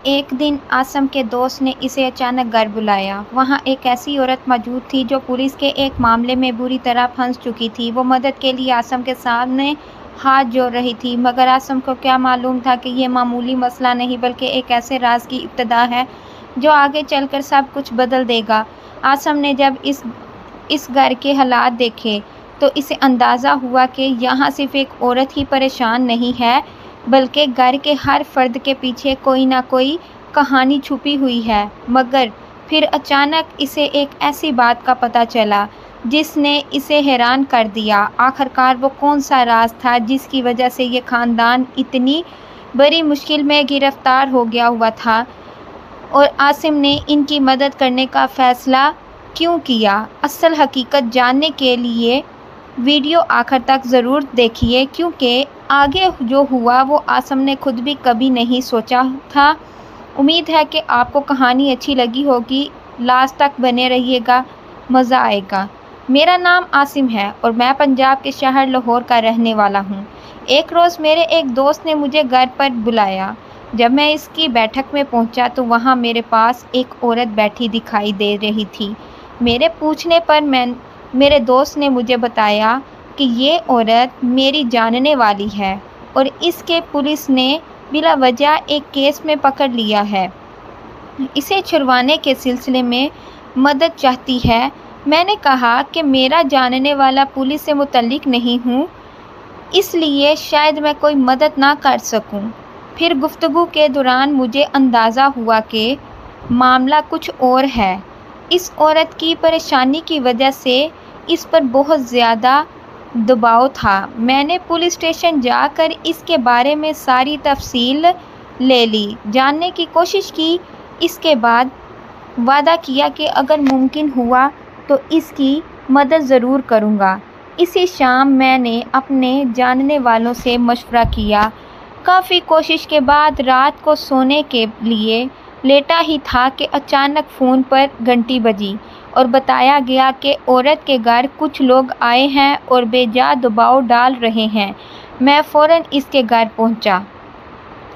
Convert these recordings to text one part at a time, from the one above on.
ایک دن آسم کے دوست نے اسے اچانک گھر بلایا۔ وہاں ایک ایسی عورت موجود تھی جو پولیس کے ایک معاملے میں بری طرح پھنس چکی تھی۔ وہ مدد کے لیے آسم کے سامنے ہاتھ جوڑ رہی تھی، مگر آسم کو کیا معلوم تھا کہ یہ معمولی مسئلہ نہیں بلکہ ایک ایسے راز کی ابتدا ہے جو آگے چل کر سب کچھ بدل دے گا۔ آسم نے جب اس گھر کے حالات دیکھے تو اسے اندازہ ہوا کہ یہاں صرف ایک عورت ہی پریشان نہیں ہے بلکہ گھر کے ہر فرد کے پیچھے کوئی نہ کوئی کہانی چھپی ہوئی ہے۔ مگر پھر اچانک اسے ایک ایسی بات کا پتہ چلا جس نے اسے حیران کر دیا۔ آخرکار وہ کون سا راز تھا جس کی وجہ سے یہ خاندان اتنی بڑی مشکل میں گرفتار ہو گیا ہوا تھا، اور آسم نے ان کی مدد کرنے کا فیصلہ کیوں کیا؟ اصل حقیقت جاننے کے لیے ویڈیو آخر تک ضرور دیکھیے، کیونکہ آگے جو ہوا وہ آسم نے خود بھی کبھی نہیں سوچا تھا۔ امید ہے کہ آپ کو کہانی اچھی لگی ہوگی۔ لاسٹ تک بنے رہیے گا، مزہ آئے گا۔ میرا نام آسم ہے اور میں پنجاب کے شہر لاہور کا رہنے والا ہوں۔ ایک روز میرے ایک دوست نے مجھے گھر پر بلایا۔ جب میں اس کی بیٹھک میں پہنچا تو وہاں میرے پاس ایک عورت بیٹھی دکھائی دے رہی تھی۔ میرے پوچھنے پر میرے دوست نے مجھے بتایا کہ یہ عورت میری جاننے والی ہے اور اس کے پولیس نے بلا وجہ ایک کیس میں پکڑ لیا ہے۔ اسے چھڑوانے کے سلسلے میں مدد چاہتی ہے۔ میں نے کہا کہ میرا جاننے والا پولیس سے متعلق نہیں ہوں، اس لیے شاید میں کوئی مدد نہ کر سکوں۔ پھر گفتگو کے دوران مجھے اندازہ ہوا کہ معاملہ کچھ اور ہے۔ اس عورت کی پریشانی کی وجہ سے اس پر بہت زیادہ دباؤ تھا۔ میں نے پولیس اسٹیشن جا کر اس کے بارے میں ساری تفصیل لے لی، جاننے کی کوشش کی۔ اس کے بعد وعدہ کیا کہ اگر ممکن ہوا تو اس کی مدد ضرور کروں گا۔ اسی شام میں نے اپنے جاننے والوں سے مشورہ کیا۔ کافی کوشش کے بعد رات کو سونے کے لیے لیٹا ہی تھا کہ اچانک فون پر گھنٹی بجی اور بتایا گیا کہ عورت کے گھر کچھ لوگ آئے ہیں اور بے جا دباؤ ڈال رہے ہیں۔ میں فوراً اس کے گھر پہنچا۔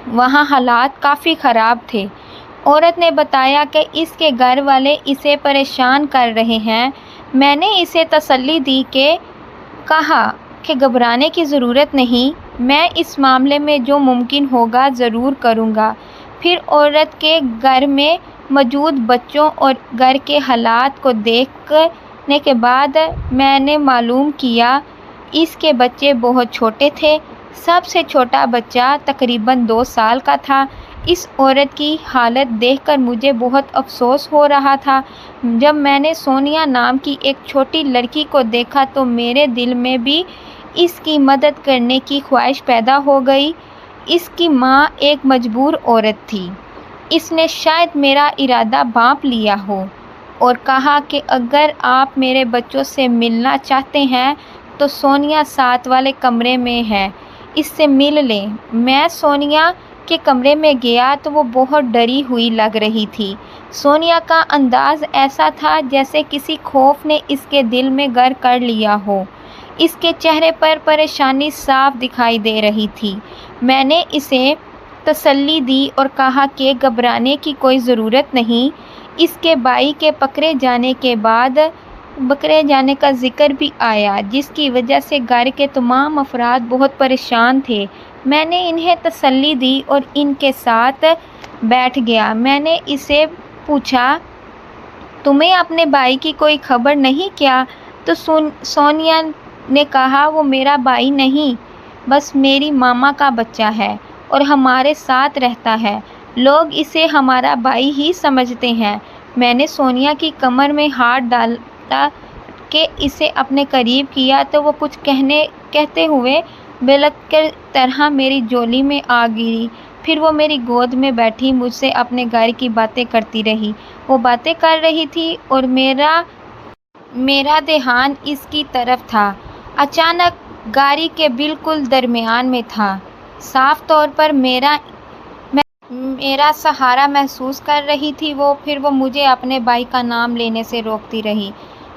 وہاں حالات کافی خراب تھے۔ عورت نے بتایا کہ اس کے گھر والے اسے پریشان کر رہے ہیں۔ میں نے اسے تسلی دی کہ کہا کہ گھبرانے کی ضرورت نہیں، میں اس معاملے میں جو ممکن ہوگا ضرور کروں گا۔ پھر عورت کے گھر میں موجود بچوں اور گھر کے حالات کو دیکھنے کے بعد میں نے معلوم کیا اس کے بچے بہت چھوٹے تھے۔ سب سے چھوٹا بچہ تقریباً 2 سال کا تھا۔ اس عورت کی حالت دیکھ کر مجھے بہت افسوس ہو رہا تھا۔ جب میں نے سونیا نام کی ایک چھوٹی لڑکی کو دیکھا تو میرے دل میں بھی اس کی مدد کرنے کی خواہش پیدا ہو گئی۔ اس کی ماں ایک مجبور عورت تھی۔ اس نے شاید میرا ارادہ بھانپ لیا ہو اور کہا کہ اگر آپ میرے بچوں سے ملنا چاہتے ہیں تو سونیا ساتھ والے کمرے میں ہے، اس سے مل لیں۔ میں سونیا کے کمرے میں گیا تو وہ بہت ڈری ہوئی لگ رہی تھی۔ سونیا کا انداز ایسا تھا جیسے کسی خوف نے اس کے دل میں گھر کر لیا ہو۔ اس کے چہرے پر پریشانی صاف دکھائی دے رہی تھی۔ میں نے اسے تسلی دی اور کہا کہ گھبرانے کی کوئی ضرورت نہیں۔ اس کے بھائی کے پکڑے جانے کا ذکر بھی آیا، جس کی وجہ سے گھر کے تمام افراد بہت پریشان تھے۔ میں نے انہیں تسلی دی اور ان کے ساتھ بیٹھ گیا۔ میں نے اسے پوچھا، تمہیں اپنے بھائی کی کوئی خبر نہیں کیا؟ تو سونیا نے کہا، وہ میرا بھائی نہیں، بس میری ماما کا بچہ ہے اور ہمارے ساتھ رہتا ہے۔ لوگ اسے ہمارا بھائی ہی سمجھتے ہیں۔ میں نے سونیا کی کمر میں ہاتھ ڈالا کہ اسے اپنے قریب کیا تو وہ کچھ کہتے ہوئے بلک کی طرح میری جولی میں آ گری۔ پھر وہ میری گود میں بیٹھی مجھ سے اپنے گھر کی باتیں کرتی رہی۔ وہ باتیں کر رہی تھی اور میرا دھیان اس کی طرف تھا۔ اچانک گاڑی کے بالکل درمیان میں تھا۔ صاف طور پر میرا سہارا محسوس کر رہی تھی وہ۔ پھر وہ مجھے اپنے بھائی کا نام لینے سے روکتی رہی،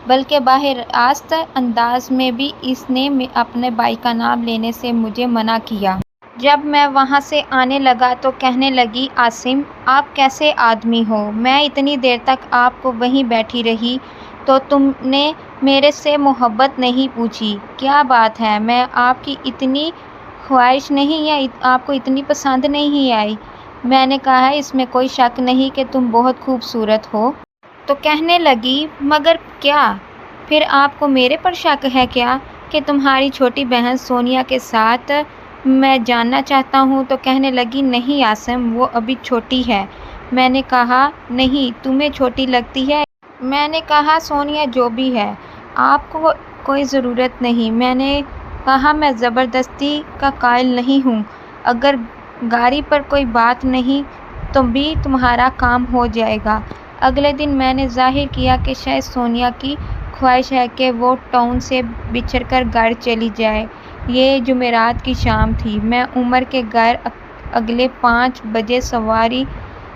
بلکہ براہ راست انداز میں بھی اس نے اپنے بھائی کا نام لینے سے مجھے منع کیا۔ جب میں وہاں سے آنے لگا تو کہنے لگی، عاصم آپ کیسے آدمی ہو؟ میں اتنی دیر تک آپ کو وہیں بیٹھی رہی تو تم نے میرے سے محبت نہیں پوچھی، کیا بات ہے؟ میں آپ کی اتنی خواہش نہیں یا آپ کو اتنی پسند نہیں آئی؟ میں نے کہا اس میں کوئی شک نہیں کہ تم بہت خوبصورت ہو۔ تو کہنے لگی، مگر کیا پھر آپ کو میرے پر شک ہے کیا کہ تمہاری چھوٹی بہن سونیا کے ساتھ میں جاننا چاہتا ہوں؟ تو کہنے لگی، نہیں عاصم وہ ابھی چھوٹی ہے۔ میں نے کہا نہیں تمہیں چھوٹی لگتی ہے۔ میں نے کہا سونیا جو بھی ہے آپ کو کوئی ضرورت نہیں۔ میں نے کہا میں زبردستی کا قائل نہیں ہوں، اگر گاڑی پر کوئی بات نہیں تو بھی تمہارا کام ہو جائے گا۔ اگلے دن میں نے ظاہر کیا کہ شاید سونیا کی خواہش ہے کہ وہ ٹاؤن سے بچھڑ کر گھر چلی جائے۔ یہ جمعرات کی شام تھی۔ میں عمر کے گھر اگلے 5 بجے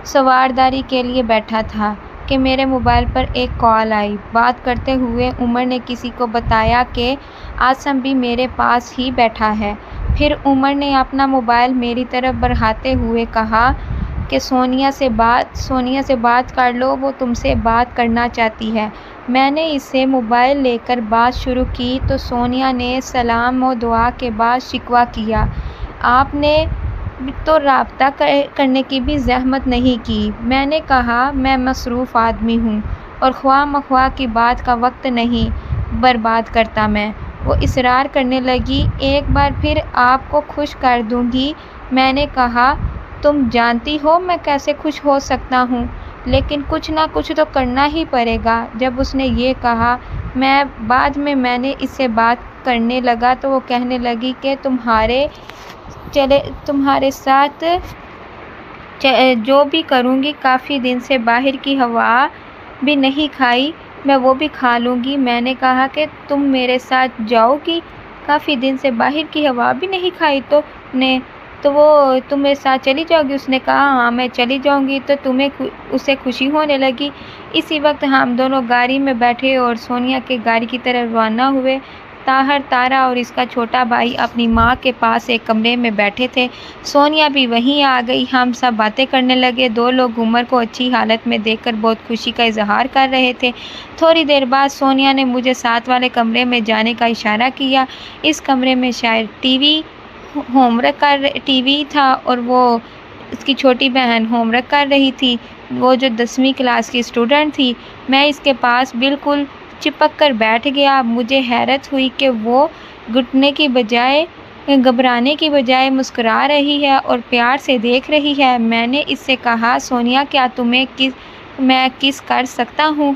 سوارداری کے لیے بیٹھا تھا کہ میرے موبائل پر ایک کال آئی۔ بات کرتے ہوئے عمر نے کسی کو بتایا کہ عاصم بھی میرے پاس ہی بیٹھا ہے۔ پھر عمر نے اپنا موبائل میری طرف بڑھاتے ہوئے کہا کہ سونیا سے بات کر لو، وہ تم سے بات کرنا چاہتی ہے۔ میں نے اس سے موبائل لے کر بات شروع کی تو سونیا نے سلام و دعا کے بعد شکوہ کیا، آپ نے تو رابطہ کرنے کی بھی زحمت نہیں کی۔ میں نے کہا میں مصروف آدمی ہوں اور خواہ مخواہ کی بات کا وقت نہیں برباد کرتا میں۔ وہ اصرار کرنے لگی، ایک بار پھر آپ کو خوش کر دوں گی۔ میں نے کہا تم جانتی ہو میں کیسے خوش ہو سکتا ہوں، لیکن کچھ نہ کچھ تو کرنا ہی پڑے گا۔ جب اس نے یہ کہا بعد میں نے اس سے بات کرنے لگا تو وہ کہنے لگی کہ تمہارے ساتھ جو بھی کروں گی، کافی دن سے باہر کی ہوا بھی نہیں کھائی، میں وہ بھی کھا لوں گی۔ میں نے کہا کہ تم میرے ساتھ جاؤ گی؟ کافی دن سے باہر کی ہوا بھی نہیں کھائی تو وہ تم میرے ساتھ چلی جاؤ گی؟ اس نے کہا ہاں میں چلی جاؤں گی۔ تو اسے خوشی ہونے لگی۔ اسی وقت ہم دونوں گاڑی میں بیٹھے اور سونیا کے گاڑی کی طرف روانہ ہوئے۔ طاہر، تارا اور اس کا چھوٹا بھائی اپنی ماں کے پاس ایک کمرے میں بیٹھے تھے۔ سونیا بھی وہیں آ گئی۔ ہم سب باتیں کرنے لگے۔ 2 لوگ عمر کو اچھی حالت میں دیکھ کر بہت خوشی کا اظہار کر رہے تھے۔ تھوڑی دیر بعد سونیا نے مجھے ساتھ والے کمرے میں جانے کا اشارہ کیا۔ اس کمرے میں شاید ٹی وی تھا اور وہ اس کی چھوٹی بہن ہوم ورک کر رہی تھی، وہ جو 10ویں کلاس کی اسٹوڈنٹ تھی۔ میں اس کے پاس بالکل چپک کر بیٹھ گیا۔ مجھے حیرت ہوئی کہ وہ گھبرانے کی بجائے مسکرا رہی ہے اور پیار سے دیکھ رہی ہے۔ میں نے اس سے کہا سونیا کیا میں کس کر سکتا ہوں؟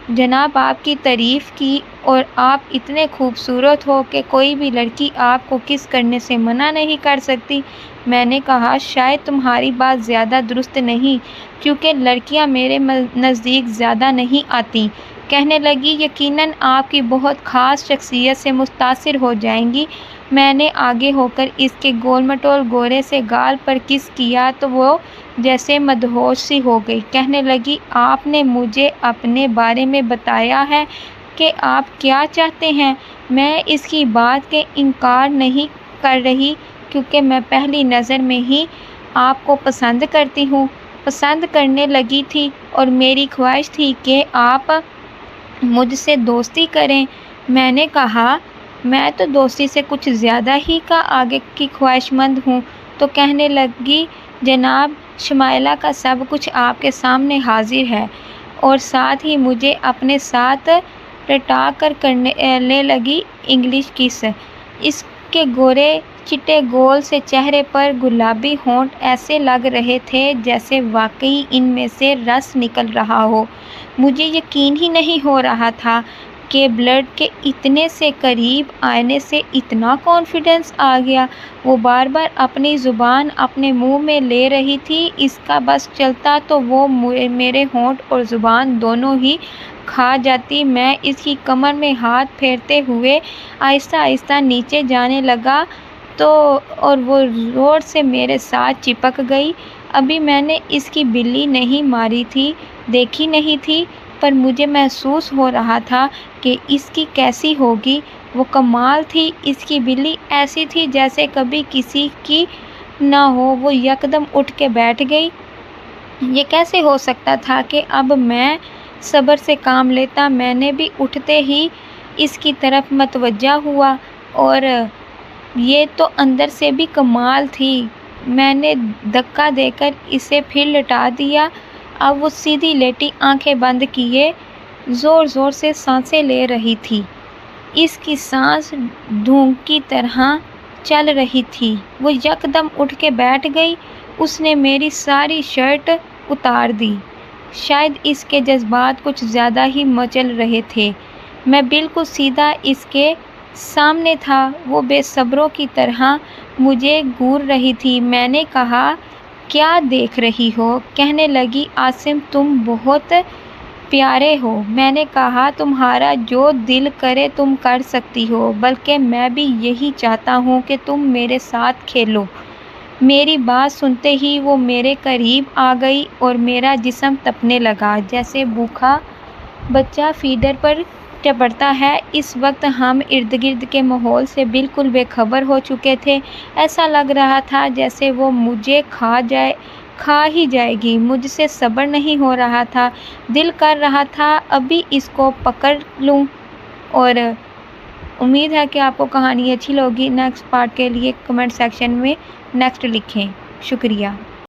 جناب آپ کی تعریف کی اور آپ اتنے خوبصورت ہو کہ کوئی بھی لڑکی آپ کو کس کرنے سے منع نہیں کر سکتی۔ میں نے کہا شاید تمہاری بات زیادہ درست نہیں، کیونکہ لڑکیاں میرے نزدیک زیادہ نہیں آتیں۔ کہنے لگی یقیناً آپ کی بہت خاص شخصیت سے متاثر ہو جائیں گی۔ میں نے آگے ہو کر اس کے گول مٹول گورے سے گال پر کس کیا تو وہ جیسے مدہوش سی ہو گئی۔ کہنے لگی آپ نے مجھے اپنے بارے میں بتایا ہے کہ آپ کیا چاہتے ہیں؟ میں اس کی بات کے انکار نہیں کر رہی، کیونکہ میں پہلی نظر میں ہی آپ کو پسند کرنے لگی تھی اور میری خواہش تھی کہ آپ مجھ سے دوستی کریں۔ میں نے کہا میں تو دوستی سے کچھ زیادہ ہی آگے کی خواہش مند ہوں۔ تو کہنے لگی جناب شمائلہ کا سب کچھ آپ کے سامنے حاضر ہے، اور ساتھ ہی مجھے اپنے ساتھ رٹا کر کرنے لگی انگلش کس۔ اس کے گورے چٹے گول سے چہرے پر گلابی ہونٹ ایسے لگ رہے تھے جیسے واقعی ان میں سے رس نکل رہا ہو۔ مجھے یقین ہی نہیں ہو رہا تھا کہ بلڈ کے اتنے سے قریب آنے سے اتنا کانفیڈنس آ گیا۔ وہ بار بار اپنی زبان اپنے منہ میں لے رہی تھی۔ اس کا بس چلتا تو وہ میرے ہونٹ اور زبان دونوں ہی کھا جاتی۔ میں اس کی کمر میں ہاتھ پھیرتے ہوئے آہستہ آہستہ نیچے جانے لگا اور وہ زور سے میرے ساتھ چپک گئی۔ ابھی میں نے اس کی بلی نہیں ماری تھی، دیکھی نہیں تھی، پر مجھے محسوس ہو رہا تھا کہ اس کی کیسی ہوگی۔ وہ کمال تھی، اس کی بلی ایسی تھی جیسے کبھی کسی کی نہ ہو۔ وہ یکدم اٹھ کے بیٹھ گئی۔ یہ کیسے ہو سکتا تھا کہ اب میں صبر سے کام لیتا؟ میں نے بھی اٹھتے ہی اس کی طرف متوجہ ہوا، اور یہ تو اندر سے بھی کمال تھی۔ میں نے دھکا دے کر اسے پھر لٹا دیا۔ اب وہ سیدھی لیٹی، آنکھیں بند کیے زور زور سے سانسیں لے رہی تھی۔ اس کی سانس دھوم کی طرح چل رہی تھی۔ وہ یکدم اٹھ کے بیٹھ گئی۔ اس نے میری ساری شرٹ اتار دی۔ شاید اس کے جذبات کچھ زیادہ ہی مچل رہے تھے۔ میں بالکل سیدھا اس کے سامنے تھا۔ وہ بے صبروں کی طرح مجھے گھور رہی تھی۔ میں نے کہا، کیا دیکھ رہی ہو؟ کہنے لگی، عاصم تم بہت پیارے ہو۔ میں نے کہا، تمہارا جو دل کرے تم کر سکتی ہو، بلکہ میں بھی یہی چاہتا ہوں کہ تم میرے ساتھ کھیلو۔ میری بات سنتے ہی وہ میرے قریب آ گئی اور میرا جسم تپنے لگا جیسے بھوکا بچہ فیڈر پر ٹپکتا ہے۔ اس وقت ہم ارد گرد کے ماحول سے بالکل بے خبر ہو چکے تھے۔ ایسا لگ رہا تھا جیسے وہ مجھے کھا ہی جائے گی۔ مجھ سے صبر نہیں ہو رہا تھا۔ دل کر رہا تھا ابھی اس کو پکڑ لوں۔ اور امید ہے کہ آپ کو کہانی اچھی لگی۔ نیکسٹ پارٹ کے لیے کمنٹ سیکشن میں نیکسٹ لکھیں۔ شکریہ۔